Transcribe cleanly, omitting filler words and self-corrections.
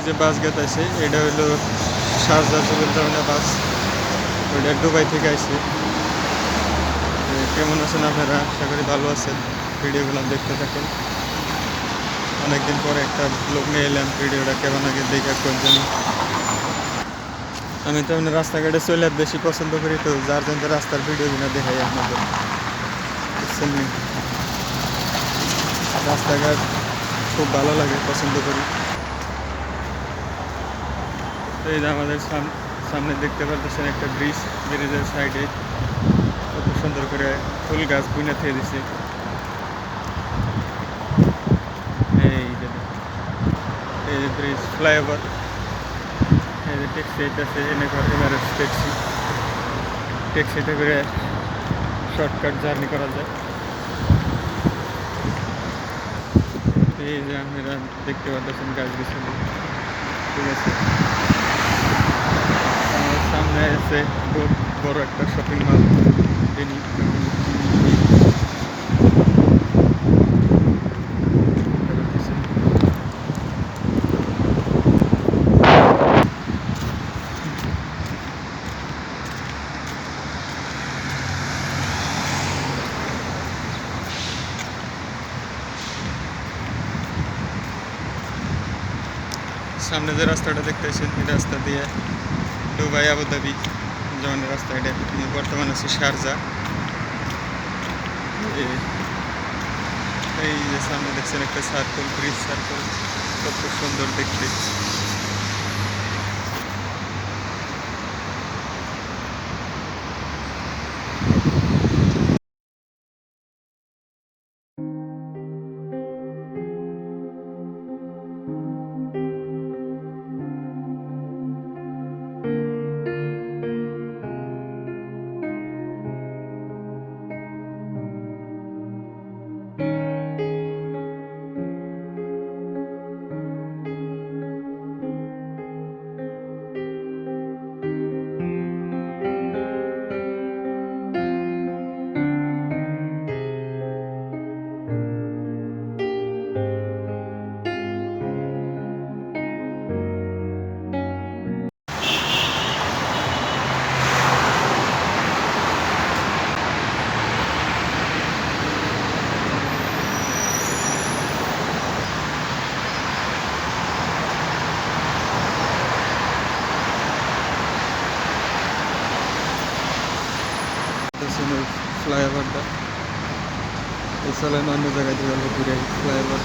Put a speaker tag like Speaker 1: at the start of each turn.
Speaker 1: যে বাস গেতাছে এটা হইলো শারজা জুবেল টাউনের বাস, ওইটা দুবাই থেকে আসছে। কেমন আছেন আপনারা? আশা করি ভালো আছেন। ভিডিওগুলো দেখতে থাকেন। অনেকদিন পরে একটা ব্লগ নিয়ে এলাম, ভিডিওটা কেমন আগে দেখে করছেন। আমি তো এমনি রাস্তাঘাটে চলে বেশি পছন্দ করি, তো যার জন্য রাস্তার ভিডিওগুলো দেখাই আপনাদের, বুঝছেন নি? রাস্তাঘাট খুব ভালো লাগে, পছন্দ করি। তো এই যে আমাদের সামনে দেখতে পাচ্ছেন একটা ব্রিজ, ব্রিজের সাইডে কত সুন্দর করে ফুল গাছ বুনে থেকে দিছে। এই যে ব্রিজ, ফ্লাইওভার, এই যে ট্যাক্সি আছে, এনে করে এমআরএস ট্যাক্সি, ট্যাক্সিতে করে শর্টকাট জার্নি করা যায়। এই যে আপনারা দেখতে পাচ্ছেন গাছ গাছালি, ঠিক আছে। আমার সামনে আছে খুব বড় একটা শপিং মল। সামনে যে রাস্তাটা দেখতেছেন এই রাস্তা দিয়ে দুবাই আবুধাবি যাওয়ার রাস্তা। এটা বর্তমানে আছে শারজা। এই যে সামনে দেখছেন একটা সার্কেল, ব্রিজ সার্কেল, কত সুন্দর দেখতে। ফ্লাইওভারটা এই চলেন অন্য জায়গায় দিয়ে ঘুরে ফ্লাইওভার